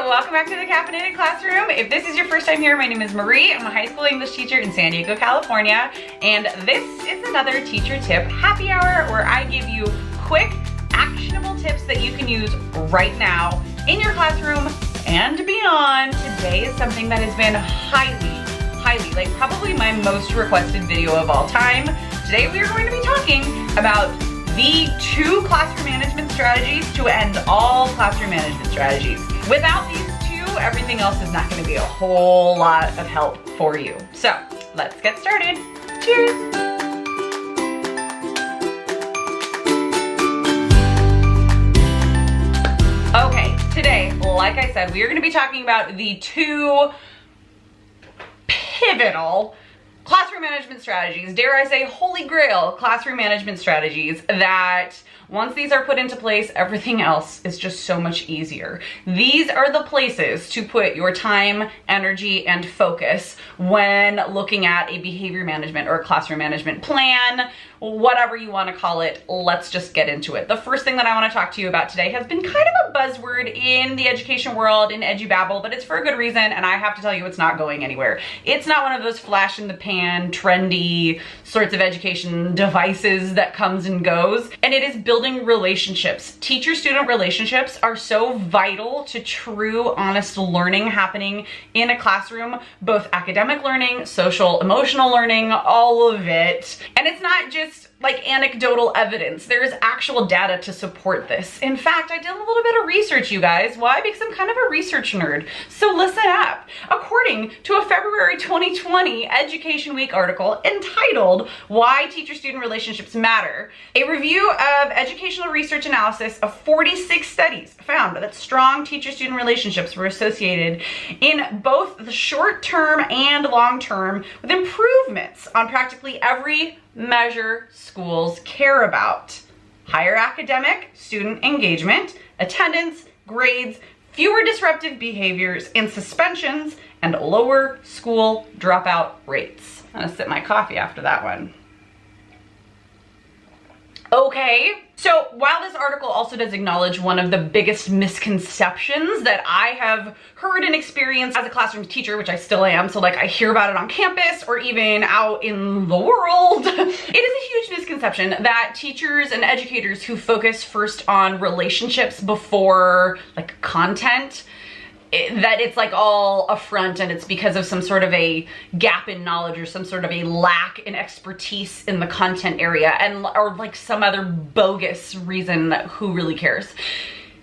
welcome back to the Caffeinated Classroom. If this is your first time here, my name is Marie. I'm a high school English teacher in San Diego, California, and this is another teacher tip happy hour where I give you quick, actionable tips that you can use right now in your classroom and beyond. Today is something that has been highly, like probably my most requested video of all time. Today we are going to be talking about the 2 classroom management strategies to end all classroom management strategies. Without these 2, everything else is not going to be a whole lot of help for you. So let's get started. Cheers! Okay, today, like I said, we are going to be talking about the 2 pivotal classroom management strategies, dare I say holy grail classroom management strategies that once these are put into place, everything else is just so much easier. These are the places to put your time, energy, and focus when looking at a behavior management or a classroom management plan, whatever you want to call it. Let's just get into it. The first thing that I want to talk to you about today has been kind of a buzzword in the education world, in edubabble, but it's for a good reason, and I have to tell you it's not going anywhere. It's not one of those flash in the pan, trendy sorts of education devices that comes and goes, and it is building relationships. Teacher-student relationships are so vital to true, honest learning happening in a classroom, both academic learning, social, emotional learning, all of it. And it's not just like anecdotal evidence. There is actual data to support this. In fact, I did a little bit of research, you guys. Why? Because I'm kind of a research nerd. So listen up. According to a February 2020 Education Week article entitled Why Teacher-Student Relationships Matter, a review of educational research analysis of 46 studies found that strong teacher-student relationships were associated in both the short-term and long-term with improvements on practically every measure schools care about: higher academic student engagement, attendance, grades, fewer disruptive behaviors and suspensions, and lower school dropout rates. I'm gonna sip my coffee after that one. Okay, so while this article also does acknowledge one of the biggest misconceptions that I have heard and experienced as a classroom teacher, which I still am, so like I hear about it on campus or even out in the world, it is a huge misconception that teachers and educators who focus first on relationships before like content, that it's like all a front and it's because of some sort of a gap in knowledge or some sort of a lack in expertise in the content area, and or like some other bogus reason that who really cares.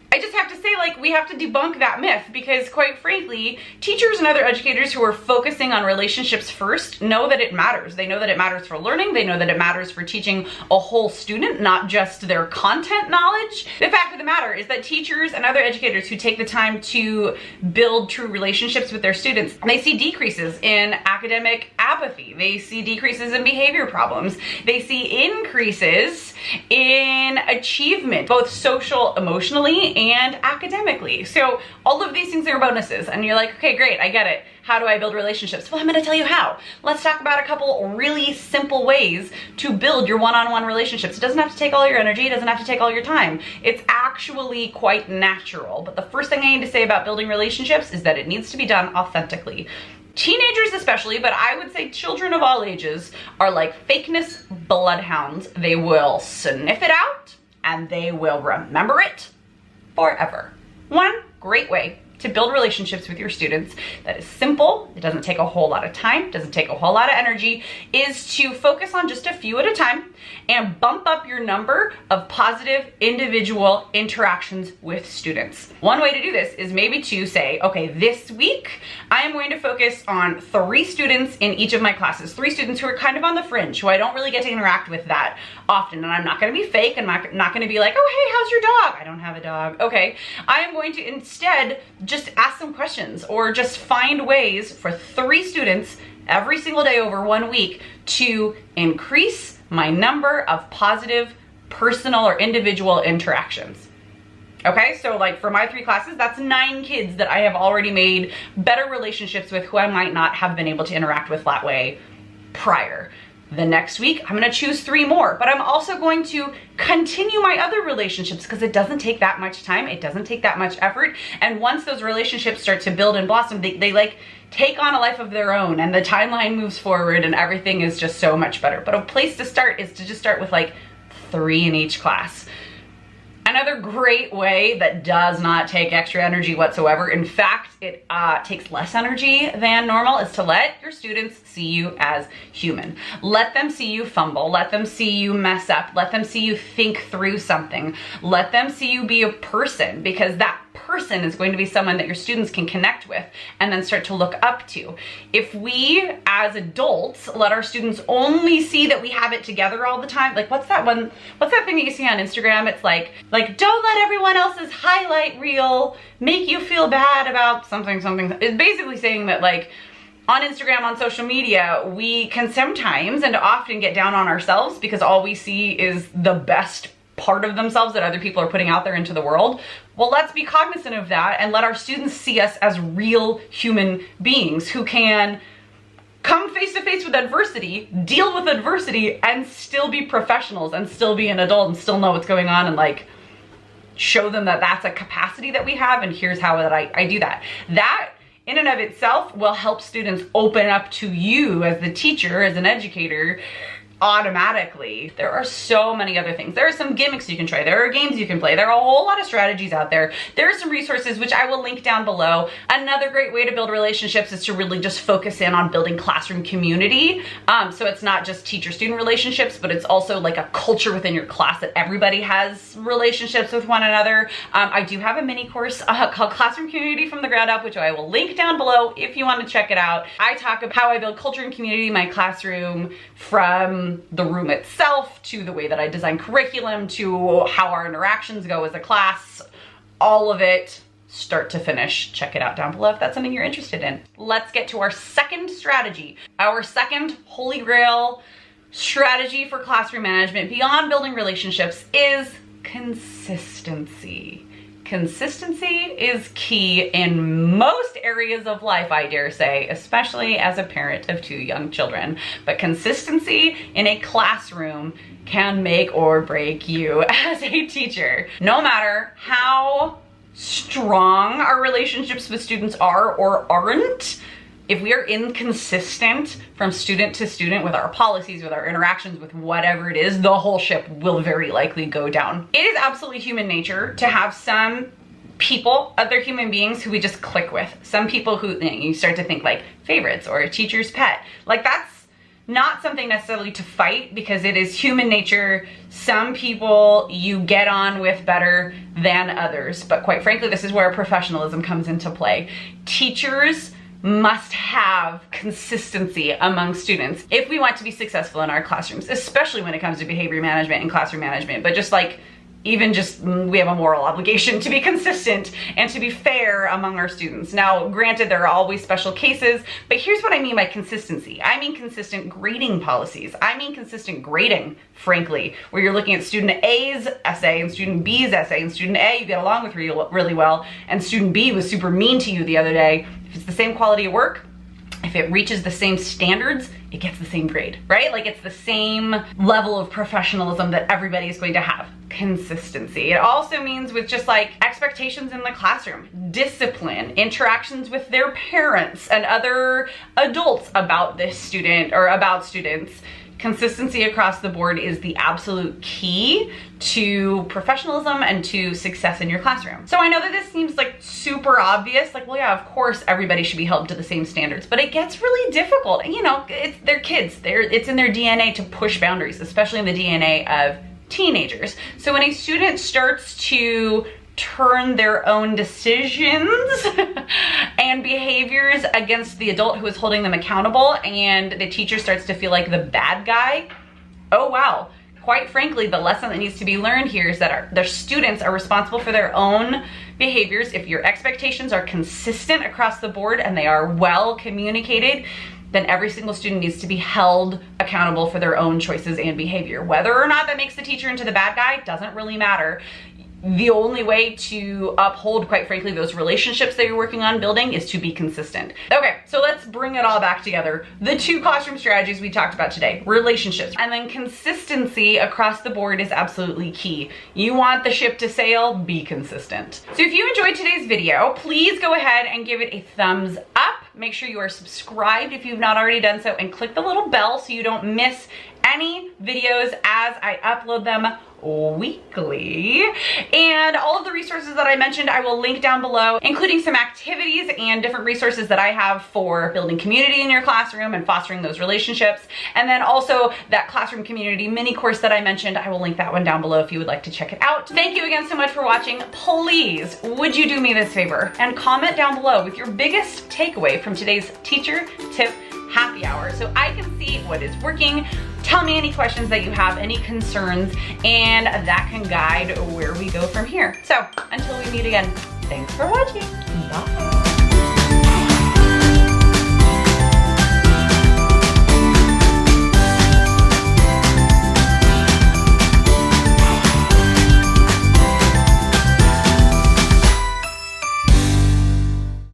I just have to say, like, we have to debunk that myth because, quite frankly, teachers and other educators who are focusing on relationships first know that it matters. They know that it matters for learning. They know that it matters for teaching a whole student, not just their content knowledge. The fact of the matter is that teachers and other educators who take the time to build true relationships with their students, they see decreases in academic apathy. They see decreases in behavior problems. They see increases in achievement, both social, emotionally, and academically. So all of these things are bonuses, and you're like, okay, great, I get it. How do I build relationships? Well, I'm gonna tell you how. Let's talk about a couple really simple ways to build your one-on-one relationships. It doesn't have to take all your energy, it doesn't have to take all your time. It's actually quite natural. But the first thing I need to say about building relationships is that it needs to be done authentically. Teenagers especially, but I would say children of all ages, are like fakeness bloodhounds. They will sniff it out and they will remember it forever. One great way to build relationships with your students that is simple, it doesn't take a whole lot of time, doesn't take a whole lot of energy, is to focus on just a few at a time and bump up your number of positive individual interactions with students. One way to do this is maybe to say, okay, this week I am going to focus on 3 students in each of my classes, 3 students who are kind of on the fringe, who I don't really get to interact with that often, and I'm not gonna be fake, I'm not gonna be like, oh hey, how's your dog? I don't have a dog. Okay, I am going to instead just ask some questions or just find ways for 3 students every single day over 1 week to increase my number of positive personal or individual interactions. Okay, so like for my 3 classes, that's 9 kids that I have already made better relationships with who I might not have been able to interact with that way prior. The next week, I'm gonna choose 3 more, but I'm also going to continue my other relationships because it doesn't take that much time, it doesn't take that much effort, and once those relationships start to build and blossom, they like take on a life of their own, and the timeline moves forward and everything is just so much better. But a place to start is to just start with like 3 in each class. Another great way that does not take extra energy whatsoever, in fact, it takes less energy than normal, is to let your students see you as human. Let them see you fumble, let them see you mess up, let them see you think through something, let them see you be a person, because that person is going to be someone that your students can connect with and then start to look up to. If we as adults let our students only see that we have it together all the time, like what's that thing that you see on Instagram? It's like don't let everyone else's highlight reel make you feel bad about something. It's basically saying that like on Instagram, on social media, we can sometimes and often get down on ourselves because all we see is the best part of themselves that other people are putting out there into the world. Well, let's be cognizant of that and let our students see us as real human beings who can come face to face with adversity, deal with adversity, and still be professionals and still be an adult and still know what's going on, and like show them that that's a capacity that we have and here's how that I do that. That in and of itself will help students open up to you as the teacher, as an educator, automatically. There are so many other things. There are some gimmicks you can try. There are games you can play. There are a whole lot of strategies out there. There are some resources which I will link down below. Another great way to build relationships is to really just focus in on building classroom community. So it's not just teacher-student relationships, but it's also like a culture within your class that everybody has relationships with one another. I do have a mini course called Classroom Community from the Ground Up, which I will link down below if you want to check it out. I talk about how I build culture and community in my classroom, from the room itself to the way that I design curriculum to how our interactions go as a class, all of it start to finish. Check it out down below if that's something you're interested in. Let's get to our second strategy. Our second holy grail strategy for classroom management beyond building relationships is consistency. Consistency is key in most areas of life, I dare say, especially as a parent of 2 young children. But consistency in a classroom can make or break you as a teacher. No matter how strong our relationships with students are or aren't, if we are inconsistent from student to student with our policies, with our interactions, with whatever it is, the whole ship will very likely go down. It is absolutely human nature to have some people, other human beings who we just click with. Some people who you start to think like favorites or a teacher's pet. Like that's not something necessarily to fight because it is human nature. Some people you get on with better than others. But quite frankly, this is where professionalism comes into play. Teachers must have consistency among students if we want to be successful in our classrooms, especially when it comes to behavior management and classroom management. But just like we have a moral obligation to be consistent and to be fair among our students. Now, granted, there are always special cases, but here's what I mean by consistency. I mean consistent grading policies. I mean consistent grading, frankly, where you're looking at student A's essay and student B's essay, and student A you get along with really well, and student B was super mean to you the other day. If it's the same quality of work, if it reaches the same standards, it gets the same grade, right? Like it's the same level of professionalism that everybody is going to have. Consistency. It also means with just like expectations in the classroom, discipline, interactions with their parents and other adults about this student or about students. Consistency across the board is the absolute key to professionalism and to success in your classroom. So I know that this seems like super obvious, like, well, yeah, of course everybody should be held to the same standards, but it gets really difficult. And you know, they're kids, it's in their DNA to push boundaries, especially in the DNA of teenagers. So when a student starts to turn their own decisions and behaviors against the adult who is holding them accountable, and the teacher starts to feel like the bad guy, oh wow. Quite frankly, the lesson that needs to be learned here is that their students are responsible for their own behaviors. If your expectations are consistent across the board and they are well communicated, then every single student needs to be held accountable for their own choices and behavior. Whether or not that makes the teacher into the bad guy doesn't really matter. the only way to uphold, quite frankly, those relationships that you're working on building is to be consistent. Okay, so let's bring it all back together. The 2 classroom strategies we talked about today, relationships, and then consistency across the board is absolutely key. You want the ship to sail, be consistent. So if you enjoyed today's video, please go ahead and give it a thumbs up. Make sure you are subscribed if you've not already done so, and click the little bell so you don't miss any videos as I upload them weekly. And all of the resources that I mentioned, I will link down below, including some activities and different resources that I have for building community in your classroom and fostering those relationships. And then also that classroom community mini course that I mentioned, I will link that one down below if you would like to check it out. Thank you again so much for watching. Please, would you do me this favor and comment down below with your biggest takeaway from today's teacher tip happy hour so I can see what is working. Tell me any questions that you have, any concerns, and that can guide where we go from here. So until we meet again, thanks for watching. Bye.